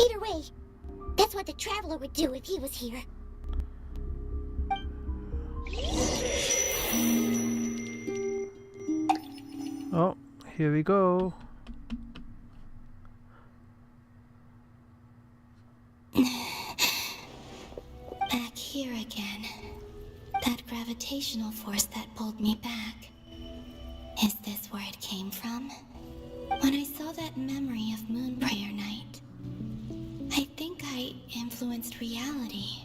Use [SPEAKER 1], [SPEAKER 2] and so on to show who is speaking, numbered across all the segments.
[SPEAKER 1] Either way, that's what the Traveler would do if he was here.
[SPEAKER 2] Oh, here we go.
[SPEAKER 3] Back here again. That gravitational force that pulled me back. Is this where it came from? When I saw that memory of Moon Prayer Night, I think I influenced reality.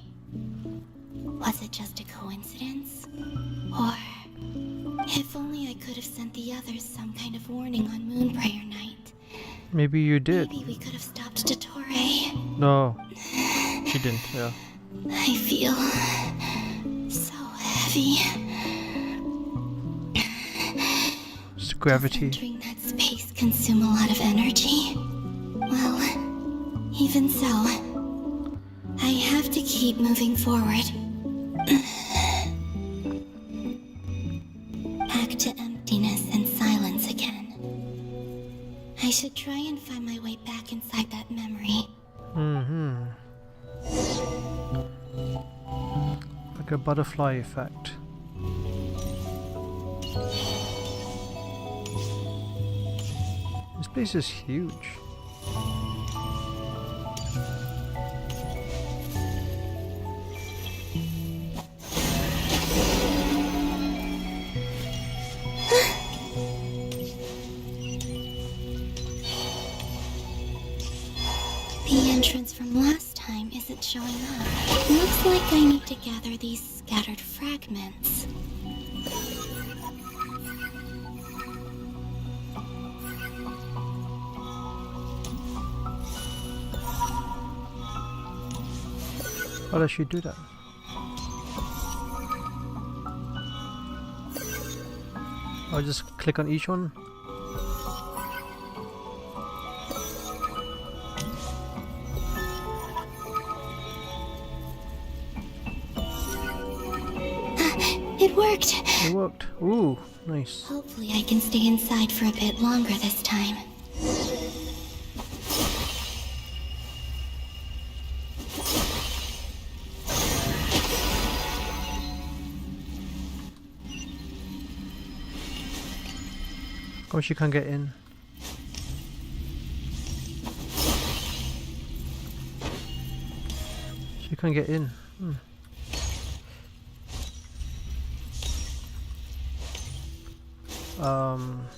[SPEAKER 3] Was it just a coincidence? Or, if only I could have sent the others some kind of warning on Moon Prayer Night.
[SPEAKER 2] Maybe you did.
[SPEAKER 3] Maybe we could have stopped Dottore.
[SPEAKER 2] No, she didn't, yeah.
[SPEAKER 3] I feel so heavy.
[SPEAKER 2] It's gravity.
[SPEAKER 3] Does entering that space consume a lot of energy? Well, even so, I have to keep moving forward. Back to emptiness and silence again. I should try and find my way back inside that memory.
[SPEAKER 2] Mm-hmm. Like a butterfly effect. This place is huge.
[SPEAKER 3] The entrance from last time isn't showing up. Looks like I need to gather these scattered fragments.
[SPEAKER 2] How does she do that? I'll just click on each one.
[SPEAKER 3] It worked!
[SPEAKER 2] It worked. Ooh, nice.
[SPEAKER 3] Hopefully I can stay inside for a bit longer this time.
[SPEAKER 2] Oh, she can't get in. She can't get in.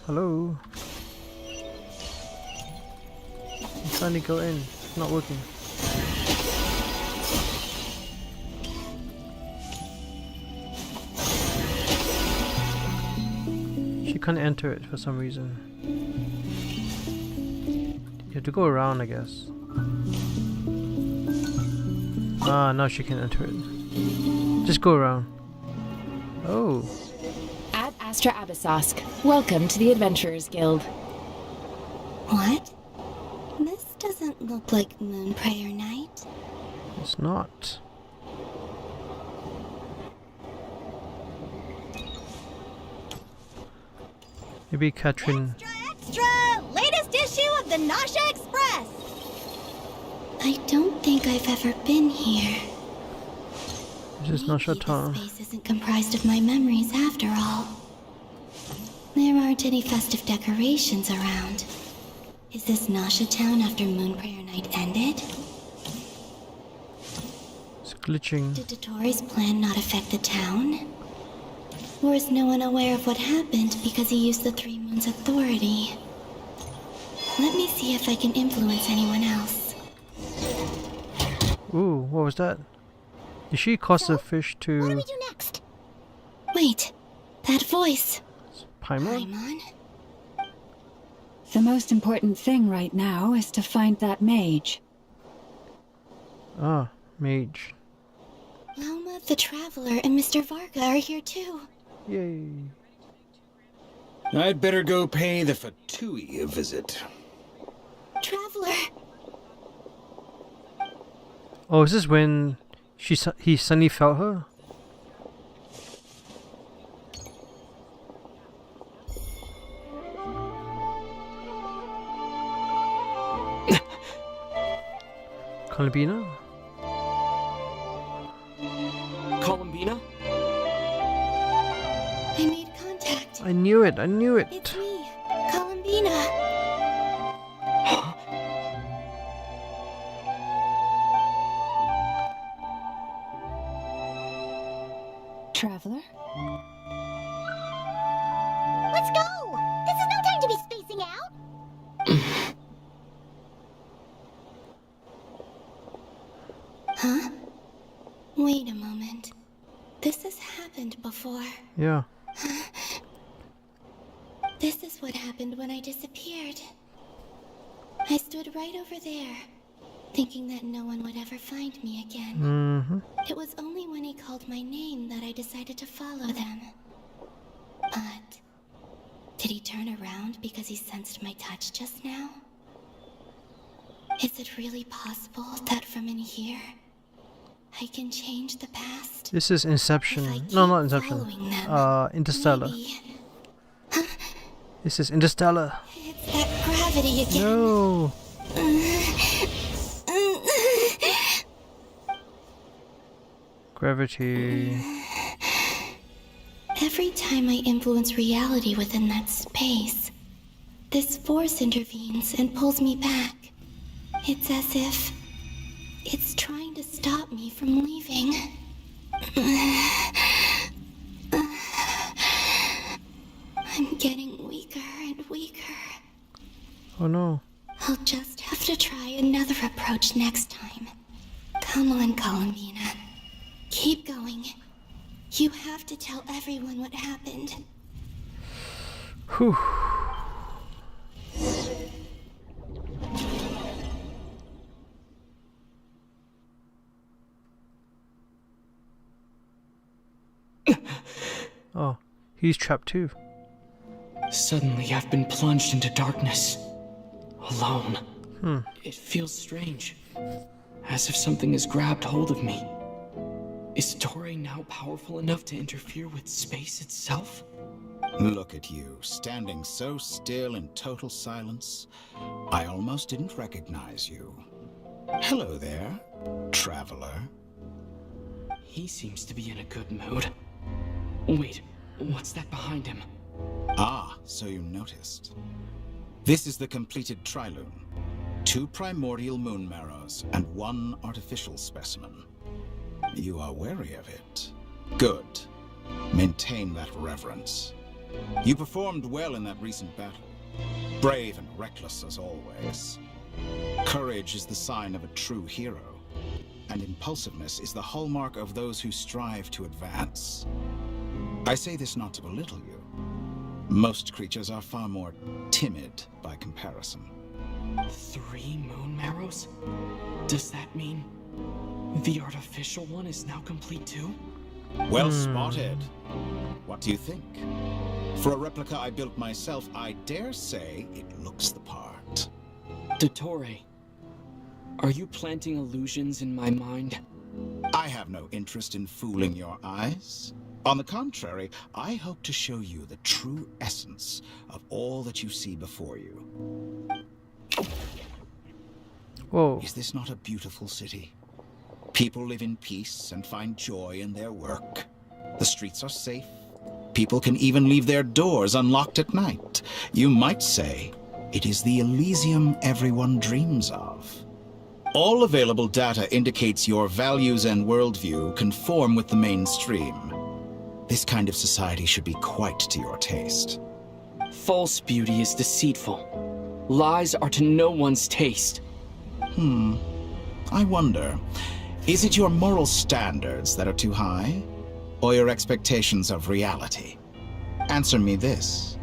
[SPEAKER 2] Hello? I'm trying to go in. It's not working. She can't enter it for some reason. You have to go around, I guess. Ah, now she can enter it. Just go around. Oh.
[SPEAKER 4] Ad Astra Abyssosk. Welcome to the Adventurers Guild.
[SPEAKER 3] What? This doesn't look like Moon Prayer Night.
[SPEAKER 2] It's not. Maybe Katrin.
[SPEAKER 1] Extra, extra! Latest issue of the Nasha Express!
[SPEAKER 3] I don't think I've ever been here.
[SPEAKER 2] This is Nasha
[SPEAKER 3] Maybe
[SPEAKER 2] Town.
[SPEAKER 3] this space isn't comprised of my memories after all. There aren't any festive decorations around. Is this Nasha Town after Moon Prayer Night ended?
[SPEAKER 2] It's glitching.
[SPEAKER 3] Did Dottore's plan not affect the town? Or is no one aware of what happened because he used the Three Moons' authority? Let me see if I can influence anyone else.
[SPEAKER 2] Ooh, what was that? Did she cause the fish
[SPEAKER 1] What do
[SPEAKER 2] to
[SPEAKER 1] we do next?
[SPEAKER 3] Wait, that voice.
[SPEAKER 2] Paimon?
[SPEAKER 3] Paimon?
[SPEAKER 5] The most important thing right now is to find that mage.
[SPEAKER 2] Ah, mage.
[SPEAKER 3] Loma, the Traveler, and Mr. Varka are here too.
[SPEAKER 2] Yay.
[SPEAKER 6] I'd better go pay the Fatui a visit.
[SPEAKER 3] Traveler!
[SPEAKER 2] Oh, is this when he suddenly felt her? Columbina?
[SPEAKER 7] Columbina?
[SPEAKER 3] I made contact.
[SPEAKER 2] I knew it, I knew it.
[SPEAKER 3] It's me, Columbina.
[SPEAKER 5] Traveler?
[SPEAKER 1] Let's go! This is no time to be spacing out!
[SPEAKER 3] Huh? Wait a moment. This has happened before.
[SPEAKER 2] Yeah.
[SPEAKER 3] This is what happened when I disappeared. I stood right over there, thinking that no one would ever find me again.
[SPEAKER 2] Mm-hmm.
[SPEAKER 3] It was only when he called my name that I decided to follow them. But did he turn around because he sensed my touch just now? Is it really possible that from in here, I can change the past?
[SPEAKER 2] This is Inception.
[SPEAKER 3] If I
[SPEAKER 2] No,
[SPEAKER 3] keep
[SPEAKER 2] not Inception.
[SPEAKER 3] following them,
[SPEAKER 2] Interstellar.
[SPEAKER 3] maybe.
[SPEAKER 2] This is Interstellar.
[SPEAKER 3] It's that gravity again.
[SPEAKER 2] No. Gravity.
[SPEAKER 3] Every time I influence reality within that space, this force intervenes and pulls me back. It's as if it's trying to stop me from leaving. I'm getting weaker and weaker.
[SPEAKER 2] Oh no.
[SPEAKER 3] I'll just have to try another approach next time. Come on, Columbina. Keep going. You have to tell everyone what happened.
[SPEAKER 2] Whew. Oh, he's trapped too.
[SPEAKER 7] Suddenly, I've been plunged into darkness. Alone. It feels strange. As if something has grabbed hold of me. Is Dottore now powerful enough to interfere with space itself?
[SPEAKER 6] Look at you, standing so still in total silence. I almost didn't recognize you. Hello there, traveler.
[SPEAKER 7] He seems to be in a good mood. Wait, what's that behind him?
[SPEAKER 6] Ah, so you noticed. This is the completed Triiloon. 2 primordial moon marrows and 1 artificial specimen. You are wary of it. Good. Maintain that reverence. You performed well in that recent battle. Brave and reckless as always. Courage is the sign of a true hero, and impulsiveness is the hallmark of those who strive to advance. I say this not to belittle you. Most creatures are far more timid by comparison.
[SPEAKER 7] 3 moon marrows? Does that mean the artificial one is now complete too?
[SPEAKER 6] Well spotted. What do you think? For a replica I built myself, I dare say it looks the part.
[SPEAKER 7] Dottore, are you planting illusions in my mind?
[SPEAKER 6] I have no interest in fooling your eyes. On the contrary, I hope to show you the true essence of all that you see before you.
[SPEAKER 2] Whoa.
[SPEAKER 6] Is this not a beautiful city? People live in peace and find joy in their work. The streets are safe. People can even leave their doors unlocked at night. You might say it is the Elysium everyone dreams of. All available data indicates your values and worldview conform with the mainstream. This kind of society should be quite to your taste.
[SPEAKER 7] False beauty is deceitful. Lies are to no one's taste.
[SPEAKER 6] I wonder, is it your moral standards that are too high? Or your expectations of reality? Answer me this.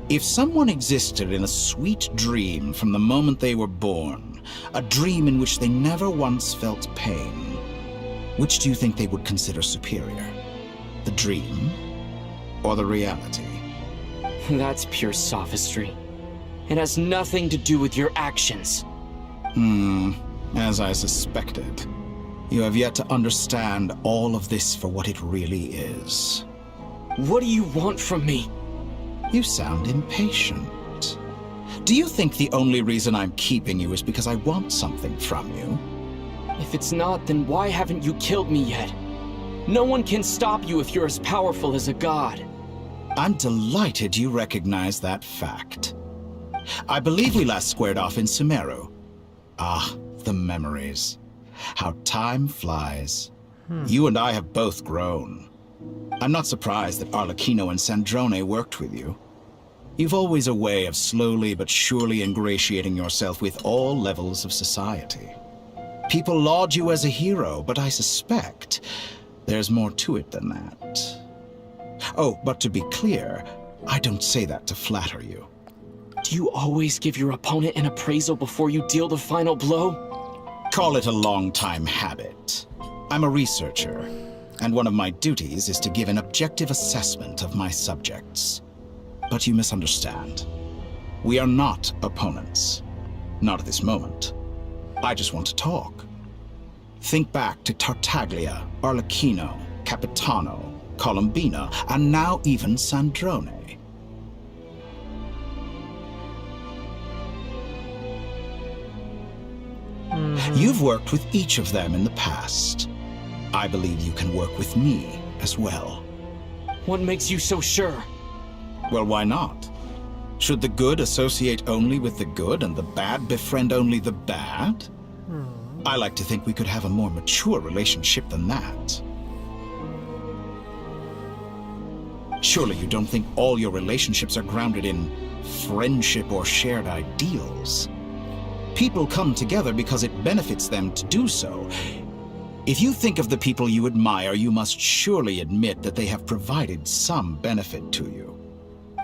[SPEAKER 6] If someone existed in a sweet dream from the moment they were born, a dream in which they never once felt pain, which do you think they would consider superior? The dream or the reality?
[SPEAKER 7] That's pure sophistry. It has nothing to do with your actions.
[SPEAKER 6] As I suspected. You have yet to understand all of this for what it really is.
[SPEAKER 7] What do you want from me?
[SPEAKER 6] You sound impatient. Do you think the only reason I'm keeping you is because I want something from you?
[SPEAKER 7] If it's not, then why haven't you killed me yet? No one can stop you if you're as powerful as a god.
[SPEAKER 6] I'm delighted you recognize that fact. I believe we last squared off in Sumeru. Ah, the memories. How time flies. You and I have both grown. I'm not surprised that Arlecchino and Sandrone worked with you. You've always a way of slowly but surely ingratiating yourself with all levels of society. People laud you as a hero, but I suspect there's more to it than that. Oh, but to be clear, I don't say that to flatter you.
[SPEAKER 7] Do you always give your opponent an appraisal before you deal the final blow?
[SPEAKER 6] Call it a long-time habit. I'm a researcher, and one of my duties is to give an objective assessment of my subjects. But you misunderstand. We are not opponents. Not at this moment. I just want to talk. Think back to Tartaglia, Arlecchino, Capitano, Columbina, and now even Sandrone. You've worked with each of them in the past. I believe you can work with me as well.
[SPEAKER 7] What makes you so sure?
[SPEAKER 6] Well, why not? Should the good associate only with the good and the bad befriend only the bad? I like to think we could have a more mature relationship than that. Surely you don't think all your relationships are grounded in friendship or shared ideals? People come together because it benefits them to do so. If you think of the people you admire, you must surely admit that they have provided some benefit to you.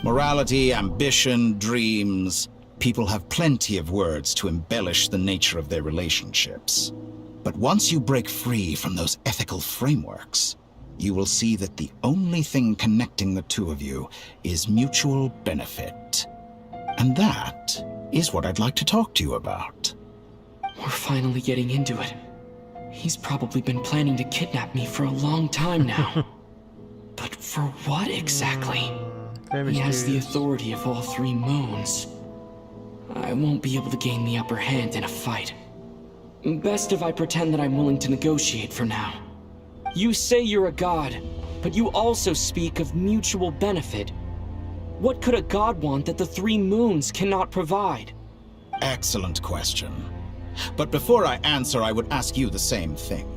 [SPEAKER 6] Morality, ambition, dreams. People have plenty of words to embellish the nature of their relationships. But once you break free from those ethical frameworks, you will see that the only thing connecting the two of you is mutual benefit. And that is what I'd like to talk to you about.
[SPEAKER 7] We're finally getting into it. He's probably been planning to kidnap me for a long time now. But for what exactly? He has the authority of all three moons. I won't be able to gain the upper hand in a fight. Best if I pretend that I'm willing to negotiate for now. You say you're a god, but you also speak of mutual benefit. What could a god want that the three moons cannot provide?
[SPEAKER 6] Excellent question. But before I answer, I would ask you the same thing.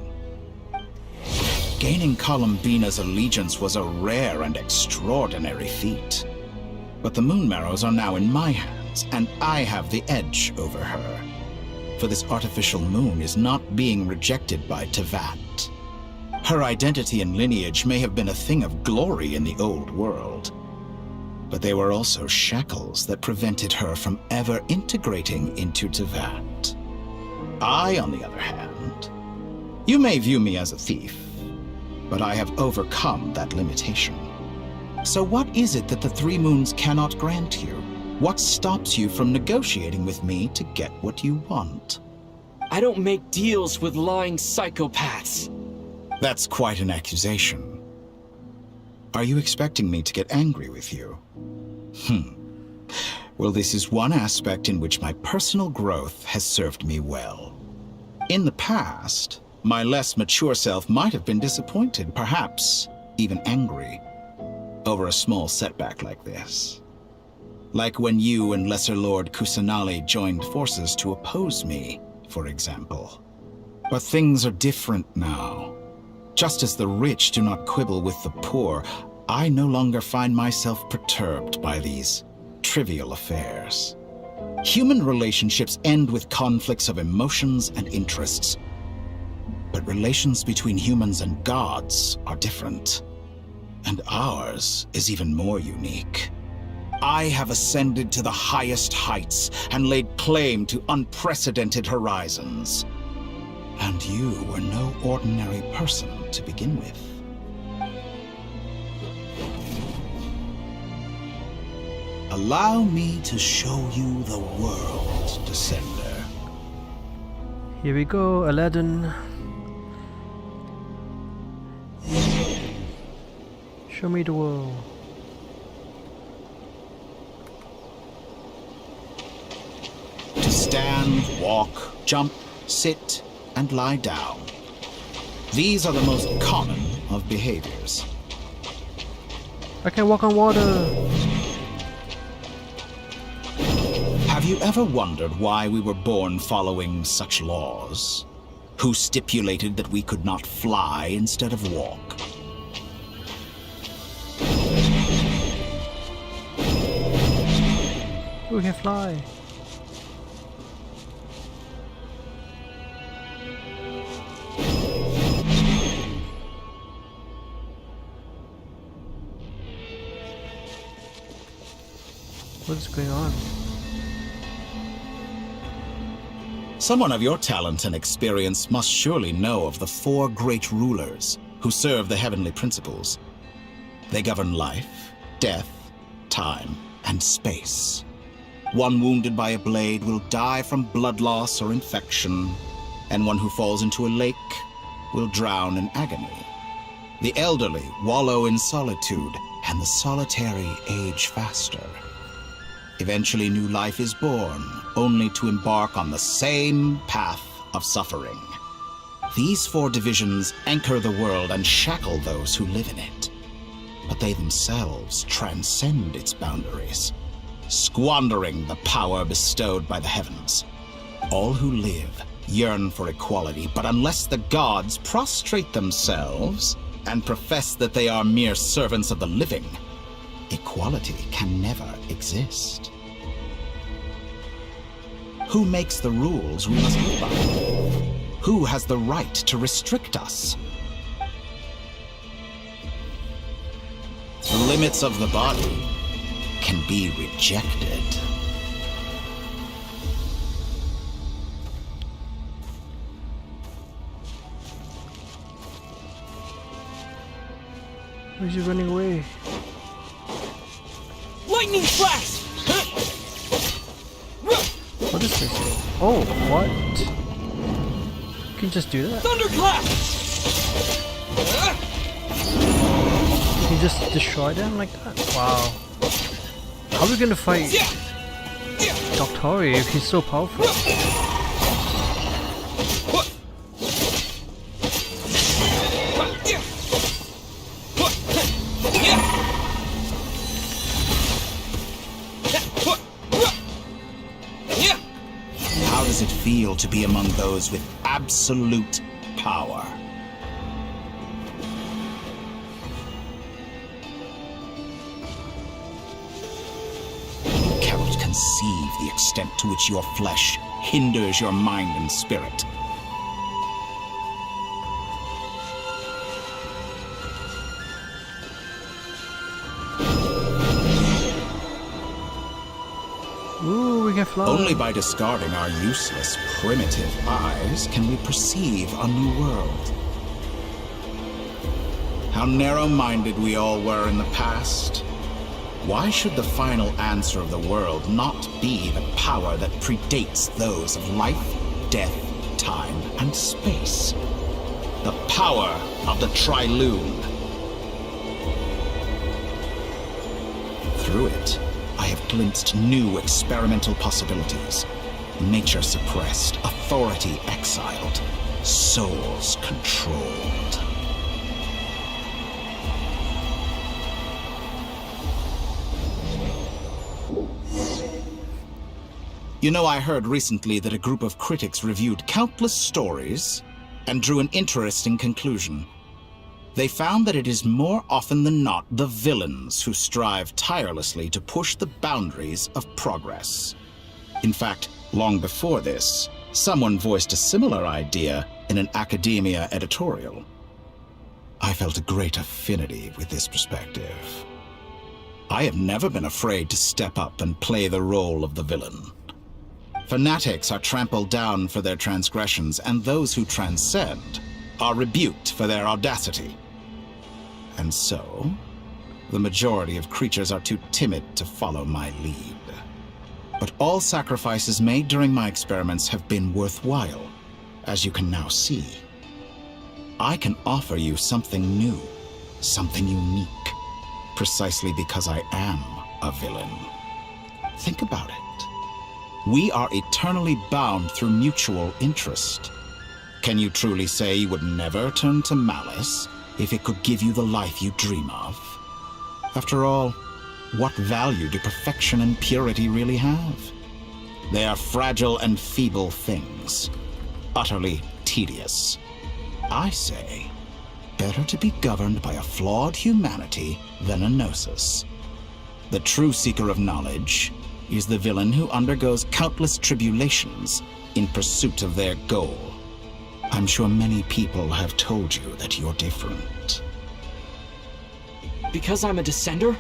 [SPEAKER 6] Gaining Columbina's allegiance was a rare and extraordinary feat. But the Moon Marrows are now in my hands, and I have the edge over her. For this artificial moon is not being rejected by Teyvat. Her identity and lineage may have been a thing of glory in the old world, but they were also shackles that prevented her from ever integrating into Teyvat. I, on the other hand, you may view me as a thief, but I have overcome that limitation. So what is it that the Three Moons cannot grant you? What stops you from negotiating with me to get what you want?
[SPEAKER 7] I don't make deals with lying psychopaths.
[SPEAKER 6] That's quite an accusation. Are you expecting me to get angry with you? Well, this is one aspect in which my personal growth has served me well. In the past, my less mature self might have been disappointed, perhaps even angry, over a small setback like this. Like when you and Lesser Lord Kusanali joined forces to oppose me, for example. But things are different now. Just as the rich do not quibble with the poor, I no longer find myself perturbed by these trivial affairs. Human relationships end with conflicts of emotions and interests. But relations between humans and gods are different. And ours is even more unique. I have ascended to the highest heights and laid claim to unprecedented horizons. And you were no ordinary person to begin with. Allow me to show you the world, Descender.
[SPEAKER 2] Here we go, Aladdin. Show me the world.
[SPEAKER 6] To stand, walk, jump, sit, and lie down. These are the most common of behaviors.
[SPEAKER 2] I can walk on water.
[SPEAKER 6] Have you ever wondered why we were born following such laws? Who stipulated that we could not fly instead of walk?
[SPEAKER 2] We can fly. What is going on?
[SPEAKER 6] Someone of your talent and experience must surely know of the 4 great rulers who serve the heavenly principles. They govern life, death, time, and space. One wounded by a blade will die from blood loss or infection, and one who falls into a lake will drown in agony. The elderly wallow in solitude, and the solitary age faster. Eventually, new life is born, only to embark on the same path of suffering. These 4 divisions anchor the world and shackle those who live in it. But they themselves transcend its boundaries, squandering the power bestowed by the heavens. All who live yearn for equality, but unless the gods prostrate themselves and profess that they are mere servants of the living, equality can never exist. Who makes the rules we must live by? Who has the right to restrict us? The limits of the body can be rejected.
[SPEAKER 2] Where's he running away?
[SPEAKER 7] Lightning flash!
[SPEAKER 2] What is this? Oh, what? You can just do that?
[SPEAKER 7] Thunderclap!
[SPEAKER 2] You can just destroy them like that? Wow. How are we gonna fight Dottore if he's so powerful?
[SPEAKER 6] How does it feel to be among those with absolute power? You cannot conceive the extent to which your flesh hinders your mind and spirit.
[SPEAKER 2] Ooh, we can fly.
[SPEAKER 6] Only by discarding our useless, primitive eyes can we perceive a new world. How narrow-minded we all were in the past. Why should the final answer of the world not be the power that predates those of life, death, time, and space? The power of the Triiloon. Through it, I have glimpsed new experimental possibilities. Nature suppressed, authority exiled, souls controlled. You know, I heard recently that a group of critics reviewed countless stories and drew an interesting conclusion. They found that it is more often than not the villains who strive tirelessly to push the boundaries of progress. In fact, long before this, someone voiced a similar idea in an academia editorial. I felt a great affinity with this perspective. I have never been afraid to step up and play the role of the villain. Fanatics are trampled down for their transgressions, and those who transcend are rebuked for their audacity. And so, the majority of creatures are too timid to follow my lead. But all sacrifices made during my experiments have been worthwhile, as you can now see. I can offer you something new, something unique, precisely because I am a villain. Think about it. We are eternally bound through mutual interest. Can you truly say you would never turn to malice if it could give you the life you dream of? After all, what value do perfection and purity really have? They are fragile and feeble things, utterly tedious. I say, better to be governed by a flawed humanity than a gnosis. The true seeker of knowledge is the villain who undergoes countless tribulations in pursuit of their goal. I'm sure many people have told you that you're different.
[SPEAKER 7] Because I'm a descender?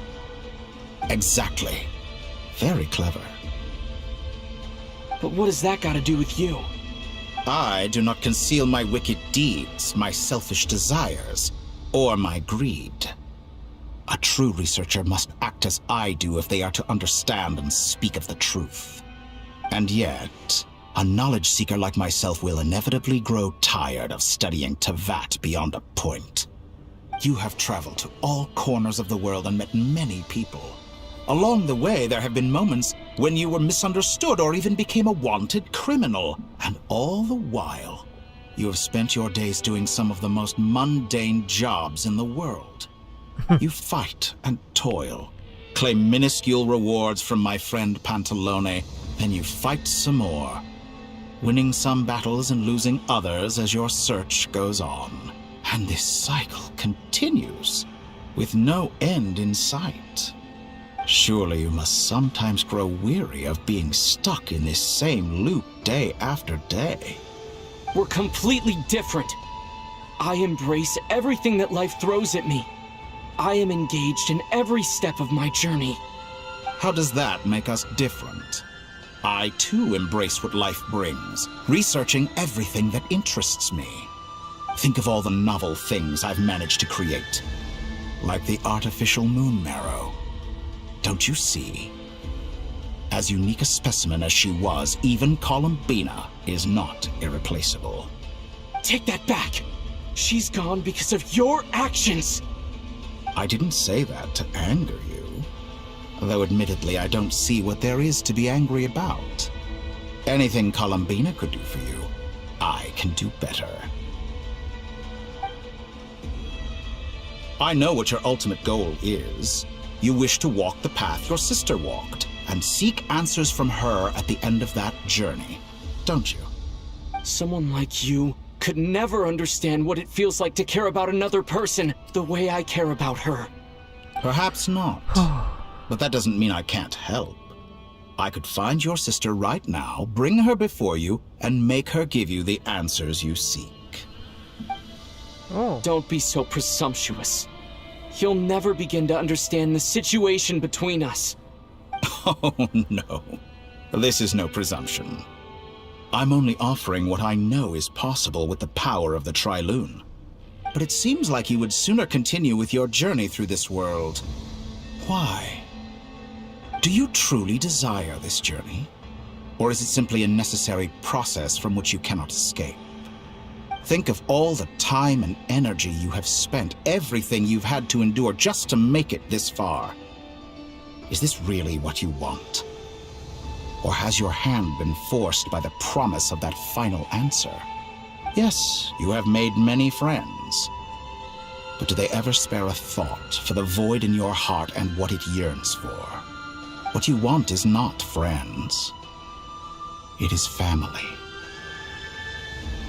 [SPEAKER 6] Exactly. Very clever.
[SPEAKER 7] But what has that got to do with you?
[SPEAKER 6] I do not conceal my wicked deeds, my selfish desires, or my greed. A true researcher must act as I do if they are to understand and speak of the truth. And yet, a knowledge seeker like myself will inevitably grow tired of studying Teyvat beyond a point. You have traveled to all corners of the world and met many people. Along the way, there have been moments when you were misunderstood or even became a wanted criminal. And all the while, you have spent your days doing some of the most mundane jobs in the world. You fight and toil, claim minuscule rewards from my friend Pantalone, then you fight some more, winning some battles and losing others as your search goes on. And this cycle continues, with no end in sight. Surely you must sometimes grow weary of being stuck in this same loop day after day.
[SPEAKER 7] We're completely different. I embrace everything that life throws at me. I am engaged in every step of my journey.
[SPEAKER 6] How does that make us different? I too embrace what life brings, researching everything that interests me. Think of all the novel things I've managed to create, like the artificial moon marrow. Don't you see? As unique a specimen as she was, even Columbina is not irreplaceable.
[SPEAKER 7] Take that back! She's gone because of your actions!
[SPEAKER 6] I didn't say that to anger you. Though admittedly, I don't see what there is to be angry about. Anything Columbina could do for you, I can do better. I know what your ultimate goal is. You wish to walk the path your sister walked, and seek answers from her at the end of that journey, don't you?
[SPEAKER 7] Someone like you could never understand what it feels like to care about another person the way I care about her.
[SPEAKER 6] Perhaps not. But that doesn't mean I can't help. I could find your sister right now, bring her before you, and make her give you the answers you seek.
[SPEAKER 2] Oh.
[SPEAKER 7] Don't be so presumptuous. You'll never begin to understand the situation between us.
[SPEAKER 6] Oh, no. This is no presumption. I'm only offering what I know is possible with the power of the Triiloon. But it seems like you would sooner continue with your journey through this world. Why? Do you truly desire this journey? Or is it simply a necessary process from which you cannot escape? Think of all the time and energy you have spent, everything you've had to endure just to make it this far. Is this really what you want? Or has your hand been forced by the promise of that final answer? Yes, you have made many friends. But do they ever spare a thought for the void in your heart and what it yearns for? What you want is not friends. It is family.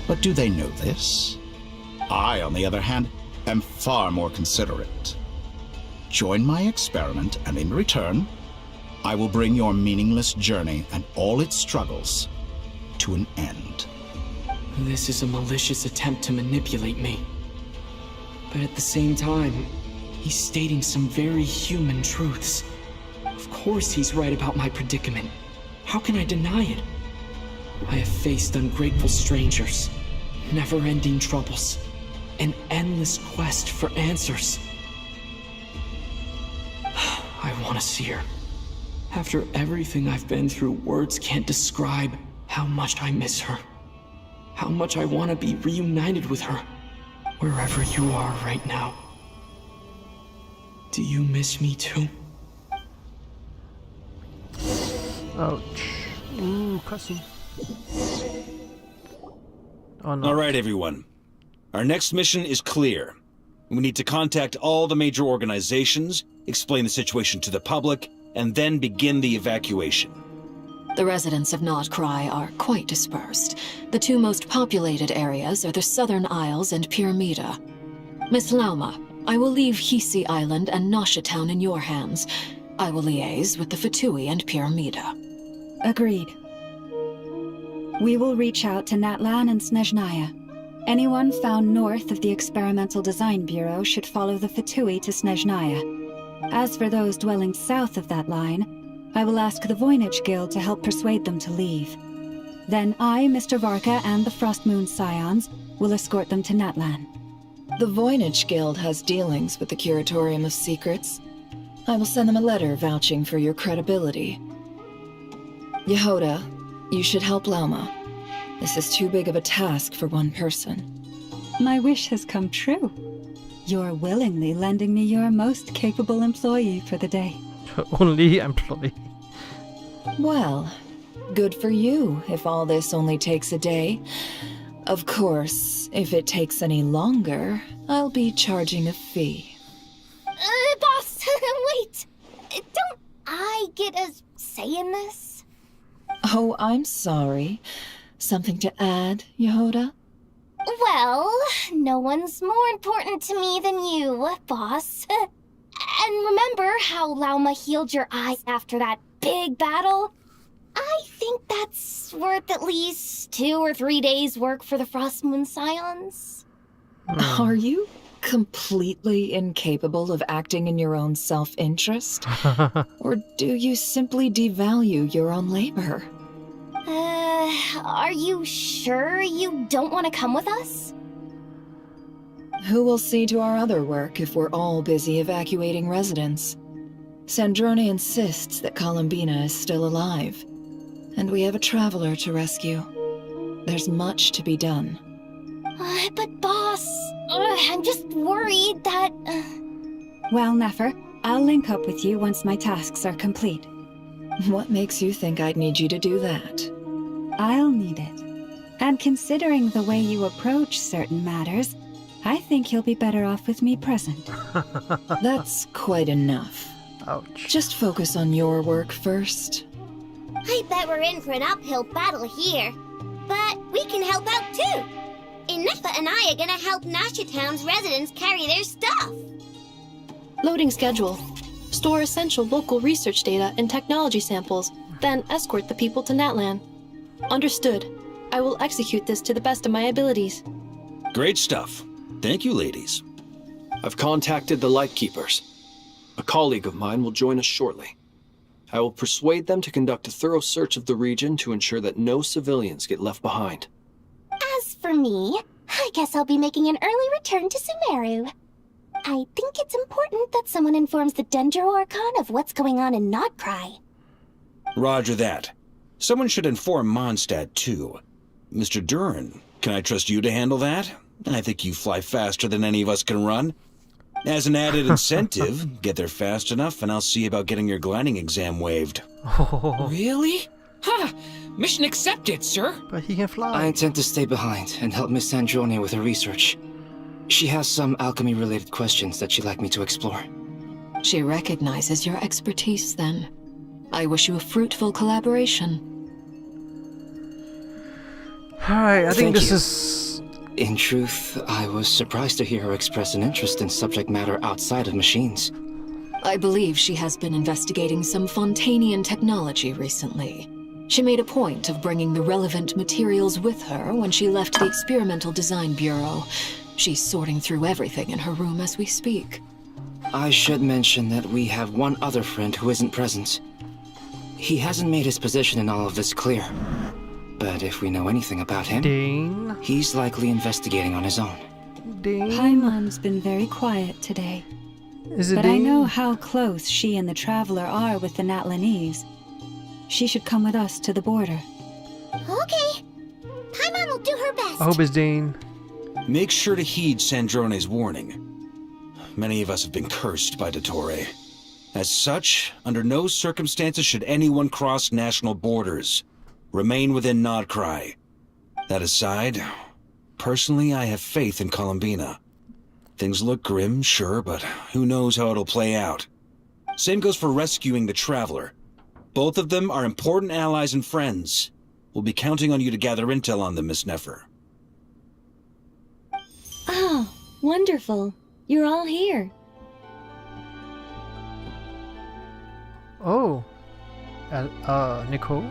[SPEAKER 6] But do they know this? I, on the other hand, am far more considerate. Join my experiment, and in return, I will bring your meaningless journey and all its struggles to an end.
[SPEAKER 7] This is a malicious attempt to manipulate me. But at the same time, he's stating some very human truths. Of course he's right about my predicament. How can I deny it? I have faced ungrateful strangers, never-ending troubles, an endless quest for answers. I want to see her. After everything I've been through, words can't describe how much I miss her. How much I want to be reunited with her, wherever you are right now. Do you miss me too?
[SPEAKER 2] Ouch. Ooh, cussy. Oh no.
[SPEAKER 8] All right, everyone. Our next mission is clear. We need to contact all the major organizations, explain the situation to the public, and then begin the evacuation.
[SPEAKER 9] The residents of Notcry are quite dispersed. The two most populated areas are the Southern Isles and Pyramida. Miss Loma, I will leave Hisi Island and Nasha Town in your hands. I will liaise with the Fatui and Pyramida.
[SPEAKER 5] Agreed. We will reach out to Natlan and Snezhnaya. Anyone found north of the Experimental Design Bureau should follow the Fatui to Snezhnaya. As for those dwelling south of that line, I will ask the Voynich Guild to help persuade them to leave. Then I, Mr. Varka, and the Frostmoon Scions will escort them to Natlan.
[SPEAKER 9] The Voynich Guild has dealings with the Curatorium of Secrets. I will send them a letter vouching for your credibility. Yehoda, you should help Loma. This is too big of a task for one person.
[SPEAKER 5] My wish has come true. You're willingly lending me your most capable employee for the day.
[SPEAKER 2] Only employee.
[SPEAKER 9] Well, good for you if all this only takes a day. Of course, if it takes any longer, I'll be charging a fee.
[SPEAKER 1] Boss, wait! Don't I get a say in this?
[SPEAKER 9] Oh, I'm sorry. Something to add, Yehoda?
[SPEAKER 1] Well, no one's more important to me than you, boss. And remember how Loma healed your eyes after that big battle? I think that's worth at least 2 or 3 days' work for the Frostmoon Scions.
[SPEAKER 9] Are you completely incapable of acting in your own self-interest? Or do you simply devalue your own labor?
[SPEAKER 1] Are you sure you don't want to come with us?
[SPEAKER 9] Who will see to our other work if we're all busy evacuating residents? Sandrone insists that Columbina is still alive, and we have a traveler to rescue. There's much to be done.
[SPEAKER 1] But boss, I'm just worried that...
[SPEAKER 5] Well, Nefer, I'll link up with you once my tasks are complete.
[SPEAKER 9] What makes you think I'd need you to do that?
[SPEAKER 5] I'll need it. And considering the way you approach certain matters, I think you'll be better off with me present.
[SPEAKER 9] That's quite enough.
[SPEAKER 2] Ouch.
[SPEAKER 9] Just focus on your work first.
[SPEAKER 1] I bet we're in for an uphill battle here. But we can help out too. Inefa and I are gonna help Nasha Town's residents carry their stuff.
[SPEAKER 10] Loading schedule. Store essential local research data and technology samples, then escort the people to Natlan. Understood. I will execute this to the best of my abilities.
[SPEAKER 8] Great stuff. Thank you, ladies.
[SPEAKER 7] I've contacted the Lightkeepers. A colleague of mine will join us shortly. I will persuade them to conduct a thorough search of the region to ensure that no civilians get left behind.
[SPEAKER 1] As for me, I guess I'll be making an early return to Sumeru. I think it's important that someone informs the Dendro Archon of what's going on in Notcry.
[SPEAKER 8] Roger that. Someone should inform Mondstadt, too. Mr. Duran, can I trust you to handle that? I think you fly faster than any of us can run. As an added incentive, get there fast enough and I'll see about getting your gliding exam waived.
[SPEAKER 11] Really? Ha! Mission accepted, sir!
[SPEAKER 2] But he can fly.
[SPEAKER 11] I intend to stay behind and help Miss Sandrone with her research. She has some alchemy-related questions that she'd like me to explore.
[SPEAKER 9] She recognizes your expertise, then. I wish you a fruitful collaboration.
[SPEAKER 2] Alright, I think
[SPEAKER 11] Thank
[SPEAKER 2] this
[SPEAKER 11] you.
[SPEAKER 2] is...
[SPEAKER 11] In truth, I was surprised to hear her express an interest in subject matter outside of machines.
[SPEAKER 9] I believe she has been investigating some Fontanian technology recently. She made a point of bringing the relevant materials with her when she left the Experimental Design Bureau. She's sorting through everything in her room as we speak.
[SPEAKER 11] I should mention that we have one other friend who isn't present. He hasn't made his position in all of this clear. But if we know anything about him,
[SPEAKER 2] Dane.
[SPEAKER 11] he's likely investigating on his own.
[SPEAKER 2] Dane.
[SPEAKER 5] Paimon's been very quiet today.
[SPEAKER 2] Is it
[SPEAKER 5] But I
[SPEAKER 2] Dane?
[SPEAKER 5] know how close she and the Traveler are with the Natlanese. She should come with us to the border.
[SPEAKER 1] Okay. Paimon will do her best.
[SPEAKER 2] I hope it's Dane.
[SPEAKER 8] Make sure to heed Sandrone's warning. Many of us have been cursed by Dottore. As such, under no circumstances should anyone cross national borders. Remain within Notcry. That aside, Personally, I have faith in Columbina. Things look grim, sure, but who knows how it'll play out. Same goes for rescuing the Traveler. Both of them are important allies and friends. We'll be counting on you to gather intel on them, Miss Nefer.
[SPEAKER 12] Oh, wonderful. You're all here.
[SPEAKER 2] Oh. Nicole?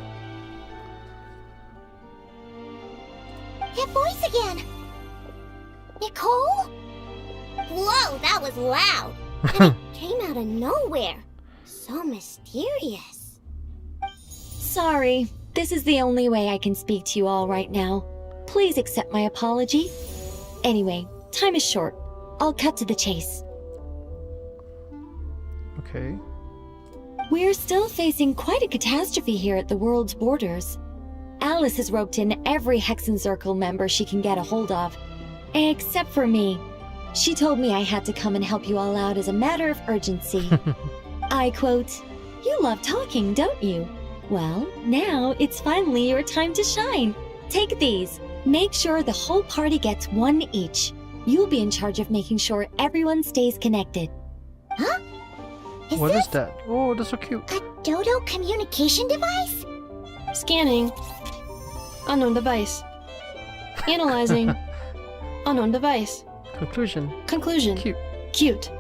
[SPEAKER 1] That voice again! Nicole? Whoa, that was loud! And it came out of nowhere. So mysterious.
[SPEAKER 12] Sorry, this is the only way I can speak to you all right now. Please accept my apology. Anyway, time is short. I'll cut to the chase.
[SPEAKER 2] Okay.
[SPEAKER 12] We're still facing quite a catastrophe here at the world's borders. Alice has roped in every Hexencircle member she can get a hold of. Except for me. She told me I had to come and help you all out as a matter of urgency. I quote, "You love talking, don't you? Well, now it's finally your time to shine. Take these. Make sure the whole party gets one each. You'll be in charge of making sure everyone stays connected."
[SPEAKER 1] Huh?
[SPEAKER 2] What is that? Oh, that's so cute.
[SPEAKER 1] A Dodo communication device?
[SPEAKER 10] Scanning. Unknown device. Analyzing. Unknown device.
[SPEAKER 2] Conclusion.
[SPEAKER 10] Conclusion.
[SPEAKER 2] Cute.
[SPEAKER 10] Cute.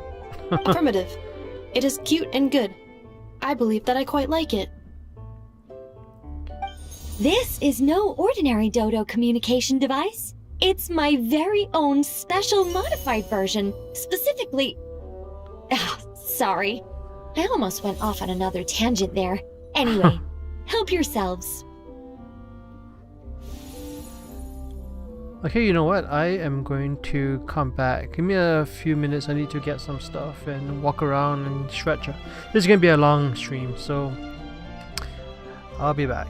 [SPEAKER 10] Affirmative. It is cute and good. I believe that I quite like it.
[SPEAKER 12] This is no ordinary Dodo communication device. It's my very own special modified version, specifically... sorry. I almost went off on another tangent there. Anyway, help yourselves.
[SPEAKER 2] Okay, you know what? I am going to come back. Give me a few minutes. I need to get some stuff and walk around and stretch. This is going to be a long stream, so I'll be back.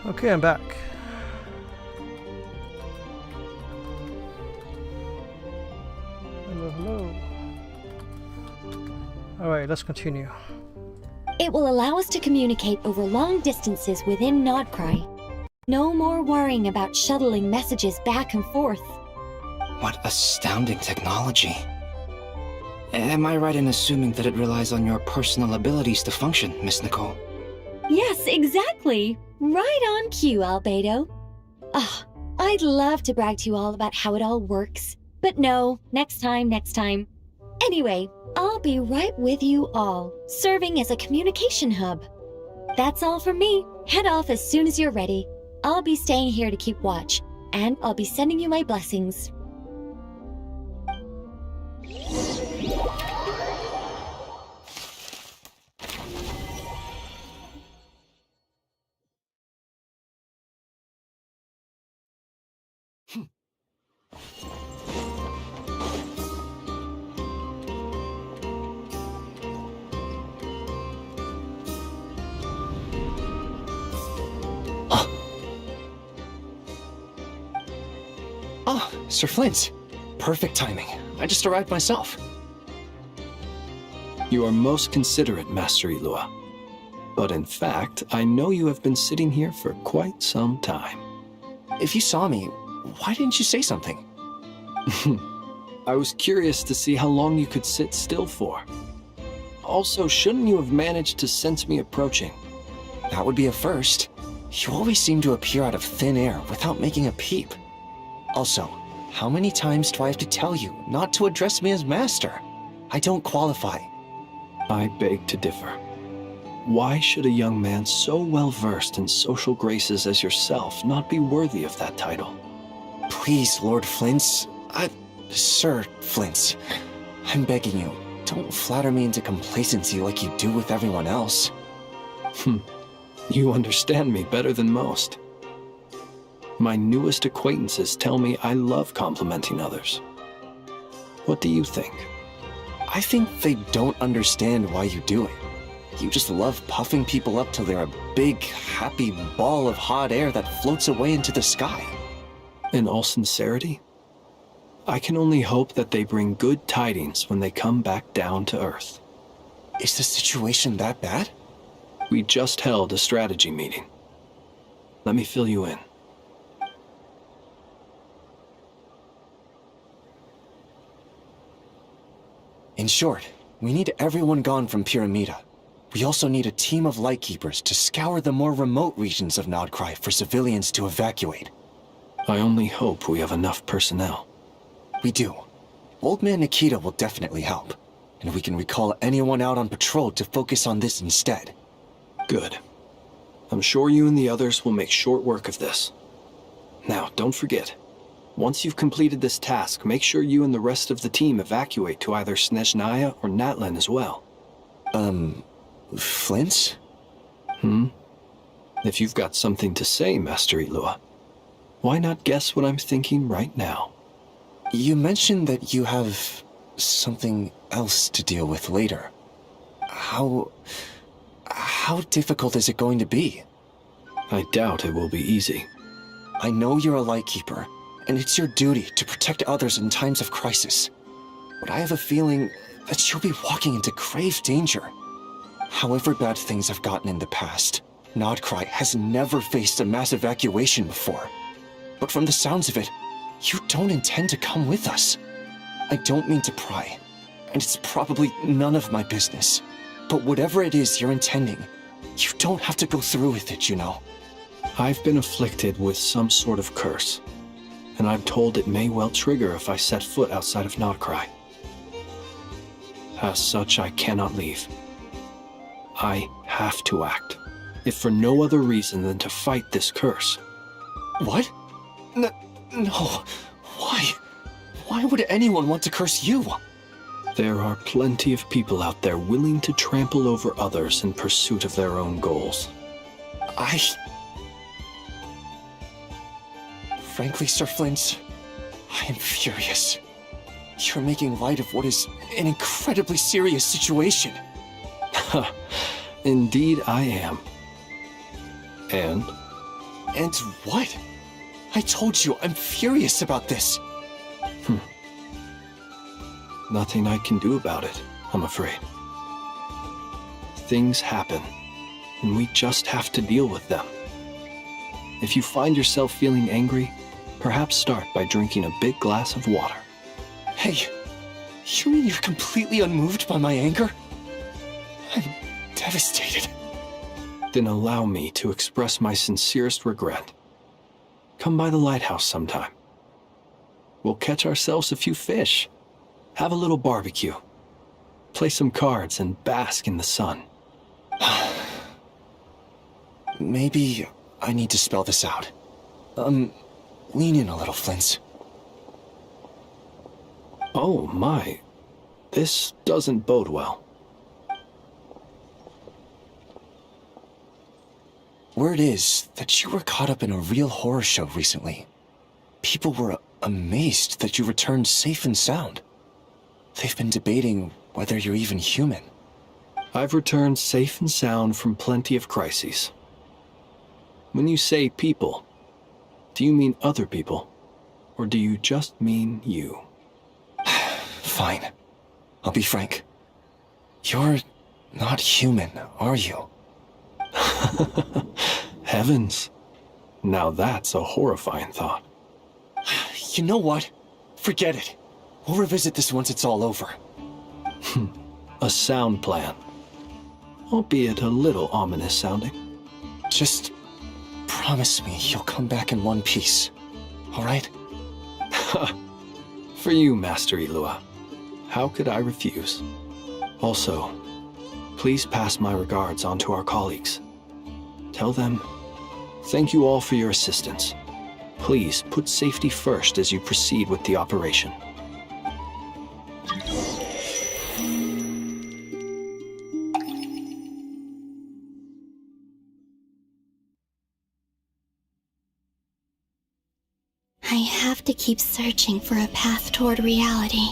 [SPEAKER 2] Okay, I'm back. Hello, hello. Alright, let's continue.
[SPEAKER 12] It will allow us to communicate over long distances within Nodcry. No more worrying about shuttling messages back and forth.
[SPEAKER 11] What astounding technology. Am I right in assuming that it relies on your personal abilities to function, Miss Nicole?
[SPEAKER 12] Yes, exactly. Right on cue, Albedo. Ah, I'd love to brag to you all about how it all works. But no, next time. Anyway, I'll be right with you all, serving as a communication hub. That's all from me. Head off as soon as you're ready. I'll be staying here to keep watch, and I'll be sending you my blessings.
[SPEAKER 11] Oh, Sir Flint. Perfect timing. I just arrived myself.
[SPEAKER 13] You are most considerate, Master Eloa. But in fact, I know you have been sitting here for quite some time.
[SPEAKER 11] If you saw me, why didn't you say something?
[SPEAKER 13] I was curious to see how long you could sit still for. Also, shouldn't you have managed to sense me approaching?
[SPEAKER 11] That would be a first. You always seem to appear out of thin air without making a peep. Also, how many times do I have to tell you not to address me as Master? I don't qualify.
[SPEAKER 13] I beg to differ. Why should a young man so well versed in social graces as yourself not be worthy of that title?
[SPEAKER 11] Please, Lord Flint. Sir Flint. I'm begging you, don't flatter me into complacency like you do with everyone else.
[SPEAKER 13] You understand me better than most. My newest acquaintances tell me I love complimenting others. What do you think?
[SPEAKER 11] I think they don't understand why you do it. You just love puffing people up till they're a big, happy ball of hot air that floats away into the sky.
[SPEAKER 13] In all sincerity, I can only hope that they bring good tidings when they come back down to Earth.
[SPEAKER 11] Is the situation that bad?
[SPEAKER 13] We just held a strategy meeting. Let me fill you in.
[SPEAKER 11] In short, we need everyone gone from Pyramida. We also need a team of Lightkeepers to scour the more remote regions of Nodcry for civilians to evacuate.
[SPEAKER 13] I only hope we have enough personnel.
[SPEAKER 11] We do. Old Man Nikita will definitely help, and we can recall anyone out on patrol to focus on this instead.
[SPEAKER 13] Good. I'm sure you and the others will make short work of this. Now, don't forget, once you've completed this task, make sure you and the rest of the team evacuate to either Snezhnaya or Natlan as well.
[SPEAKER 11] Flint?
[SPEAKER 13] If you've got something to say, Master Eloa, why not guess what I'm thinking right now?
[SPEAKER 11] You mentioned that you have something else to deal with later. How difficult is it going to be?
[SPEAKER 13] I doubt it will be easy.
[SPEAKER 11] I know you're a Lightkeeper, and it's your duty to protect others in times of crisis. But I have a feeling that you'll be walking into grave danger. However bad things have gotten in the past, Nodcry has never faced a mass evacuation before. But from the sounds of it, you don't intend to come with us. I don't mean to pry, and it's probably none of my business. But whatever it is you're intending, you don't have to go through with it, you know.
[SPEAKER 13] I've been afflicted with some sort of curse, and I'm told it may well trigger if I set foot outside of Nodcry. As such, I cannot leave. I have to act, if for no other reason than to fight this curse.
[SPEAKER 11] What? No. Why? Why would anyone want to curse you?
[SPEAKER 13] There are plenty of people out there willing to trample over others in pursuit of their own goals.
[SPEAKER 11] Frankly, Sir Flint, I am furious. You're making light of what is an incredibly serious situation.
[SPEAKER 13] Indeed I am. And
[SPEAKER 11] And what? I told you, I'm furious about this.
[SPEAKER 13] Nothing I can do about it, I'm afraid. Things happen, and we just have to deal with them. If you find yourself feeling angry, perhaps start by drinking a big glass of water.
[SPEAKER 11] Hey, you mean you're completely unmoved by my anger? I'm devastated.
[SPEAKER 13] Then allow me to express my sincerest regret. Come by the lighthouse sometime. We'll catch ourselves a few fish, have a little barbecue, play some cards, and bask in the sun.
[SPEAKER 11] Maybe I need to spell this out. Lean in a little, Flint.
[SPEAKER 13] Oh my, this doesn't bode well.
[SPEAKER 11] Word is that you were caught up in a real horror show recently. People were amazed that you returned safe and sound. They've been debating whether you're even human.
[SPEAKER 13] I've returned safe and sound from plenty of crises. When you say people, do you mean other people? Or do you just mean you?
[SPEAKER 11] Fine. I'll be frank. You're not human, are you?
[SPEAKER 13] Heavens. Now that's a horrifying thought.
[SPEAKER 11] You know what? Forget it. We'll revisit this once it's all over.
[SPEAKER 13] A sound plan. Albeit a little ominous sounding.
[SPEAKER 11] Just promise me you'll come back in one piece, all right?
[SPEAKER 13] For you, Master Ilua. How could I refuse? Also, please pass my regards on to our colleagues. Tell them, thank you all for your assistance. Please put safety first as you proceed with the operation.
[SPEAKER 3] I have to keep searching for a path toward reality.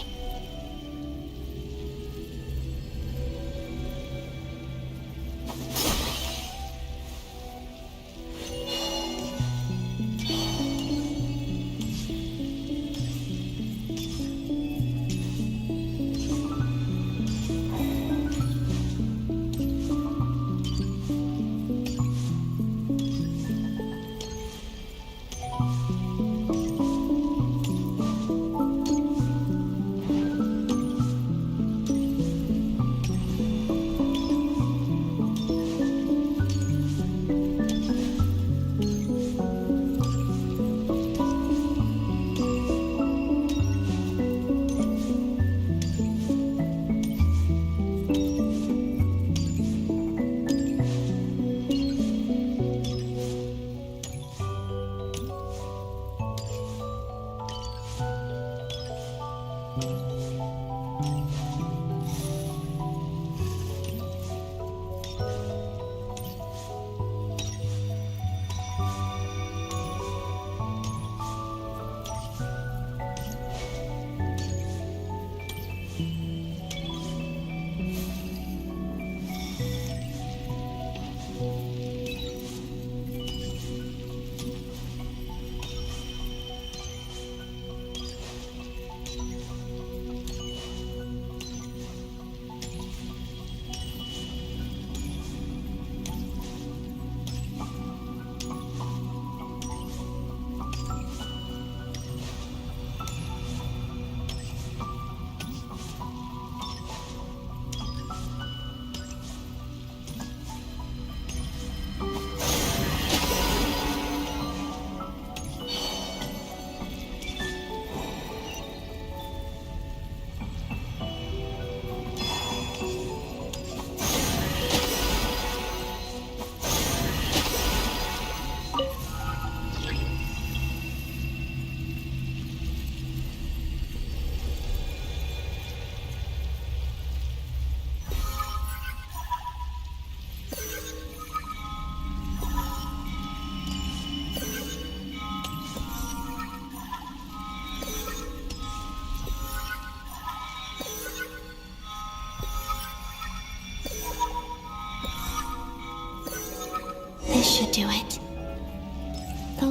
[SPEAKER 3] This should do it.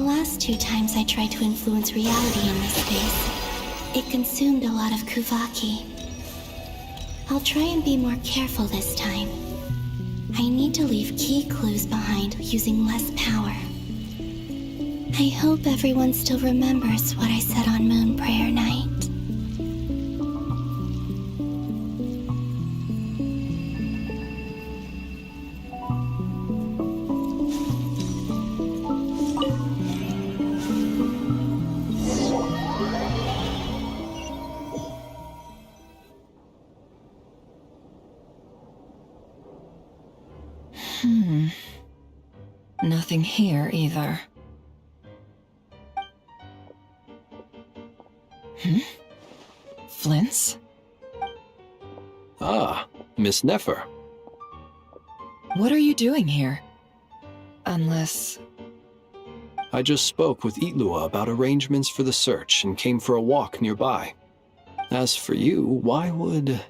[SPEAKER 3] last 2 times I tried to influence reality in this space, it consumed a lot of Kuvaki. I'll try and be more careful this time. I need to leave key clues behind using less power. I hope everyone still remembers what I said on Moon Prayer Night.
[SPEAKER 9] Nothing here either. Flint's?
[SPEAKER 13] Ah, Miss Nefer.
[SPEAKER 9] What are you doing here? Unless...
[SPEAKER 13] I just spoke with Itlua about arrangements for the search and came for a walk nearby. As for you, why would...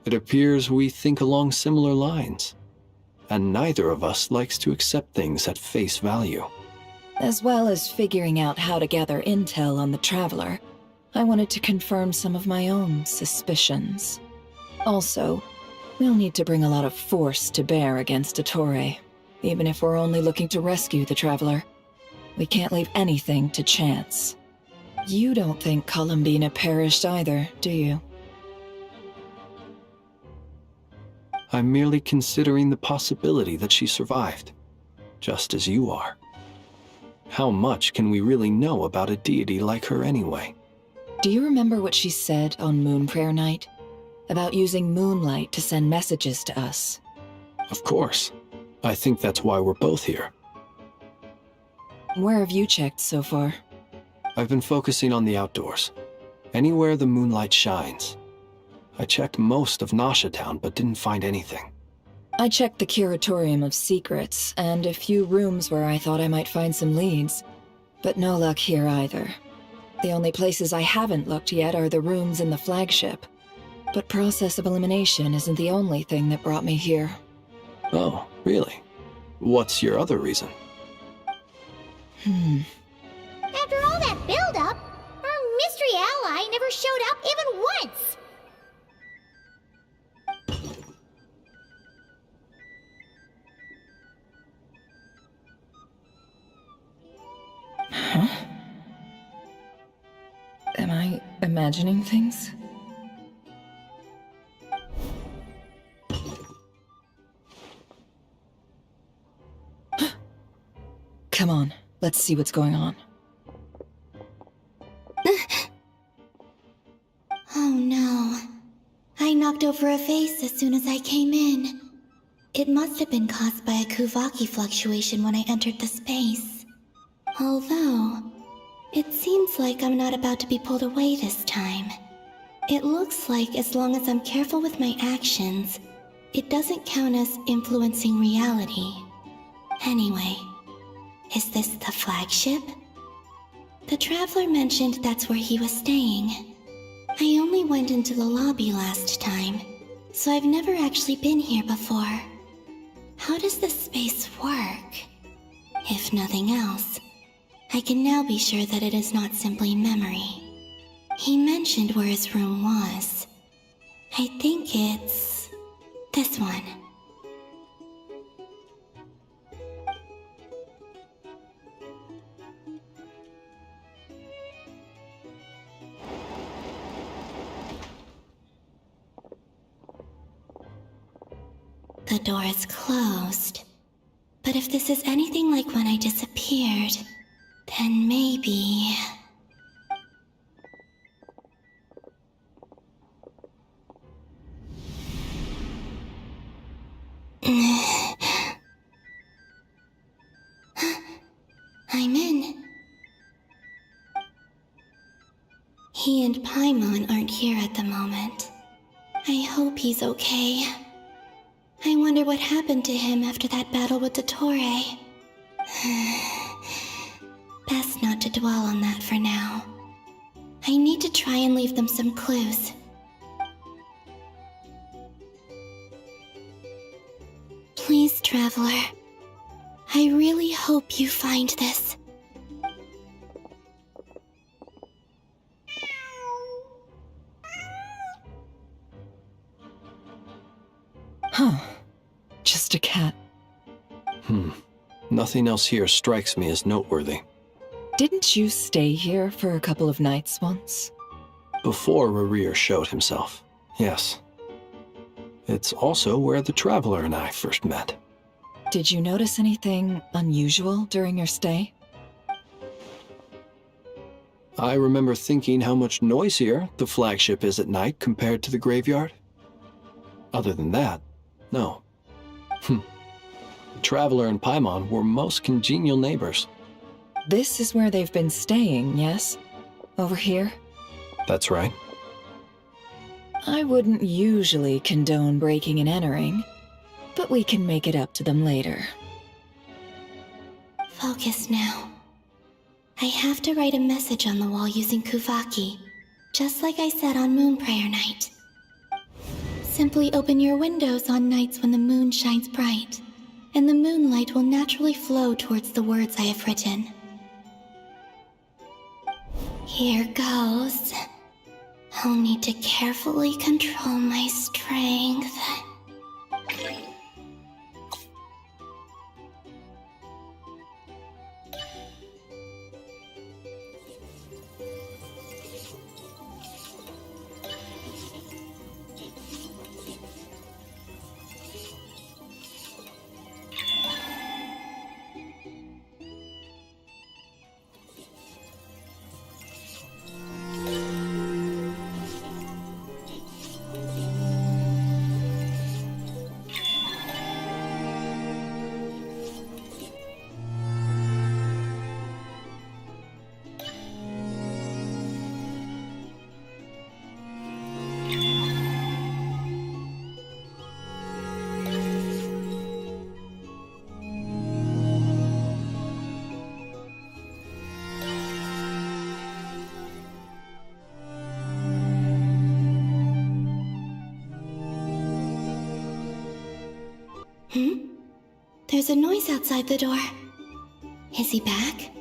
[SPEAKER 13] It appears we think along similar lines. And neither of us likes to accept things at face value.
[SPEAKER 9] As well as figuring out how to gather intel on the Traveler, I wanted to confirm some of my own suspicions. Also, we'll need to bring a lot of force to bear against Dottore, even if we're only looking to rescue the Traveler. We can't leave anything to chance. You don't think Columbina perished either, do you?
[SPEAKER 13] I'm merely considering the possibility that she survived, just as you are. How much can we really know about a deity like her anyway?
[SPEAKER 9] Do you remember what she said on Moon Prayer Night? About using moonlight to send messages to us?
[SPEAKER 13] Of course. I think that's why we're both here.
[SPEAKER 9] Where have you checked so far?
[SPEAKER 13] I've been focusing on the outdoors. Anywhere the moonlight shines. I checked most of Nasha Town, but didn't find anything.
[SPEAKER 9] I checked the Curatorium of Secrets, and a few rooms where I thought I might find some leads. But no luck here either. The only places I haven't looked yet are the rooms in the flagship. But process of elimination isn't the only thing that brought me here.
[SPEAKER 13] Oh, really? What's your other reason?
[SPEAKER 1] After all that build-up, our mystery ally never showed up even once!
[SPEAKER 9] Huh? Am I imagining things? Come on, let's see what's going on.
[SPEAKER 3] Oh no. I knocked over a vase as soon as I came in. It must have been caused by a Kuvaki fluctuation when I entered the space. Although, it seems like I'm not about to be pulled away this time. It looks like as long as I'm careful with my actions, it doesn't count as influencing reality. Anyway, is this the flagship? The Traveler mentioned that's where he was staying. I only went into the lobby last time, so I've never actually been here before. How does this space work? If nothing else, I can now be sure that it is not simply memory. He mentioned where his room was. I think it's this one. The door is closed. But if this is anything like when I disappeared, then maybe... I'm in. He and Paimon aren't here at the moment. I hope he's okay. I wonder what happened to him after that battle with Dottore. Best not to dwell on that for now. I need to try and leave them some clues. Please, Traveler. I really hope you find this.
[SPEAKER 14] Huh. Just a cat.
[SPEAKER 13] Nothing else here strikes me as noteworthy.
[SPEAKER 14] Didn't you stay here for a couple of nights once?
[SPEAKER 13] Before Rerir showed himself, yes. It's also where the Traveler and I first met.
[SPEAKER 14] Did you notice anything unusual during your stay?
[SPEAKER 13] I remember thinking how much noisier the flagship is at night compared to the graveyard. Other than that, no. The Traveler and Paimon were most congenial neighbors.
[SPEAKER 14] This is where they've been staying, yes? Over here?
[SPEAKER 13] That's right.
[SPEAKER 14] I wouldn't usually condone breaking and entering, but we can make it up to them later.
[SPEAKER 3] Focus now. I have to write a message on the wall using Kuvaki, just like I said on Moon Prayer Night. Simply open your windows on nights when the moon shines bright, and the moonlight will naturally flow towards the words I have written. Here goes. I'll need to carefully control my strength. There's a noise outside the door. Is he back?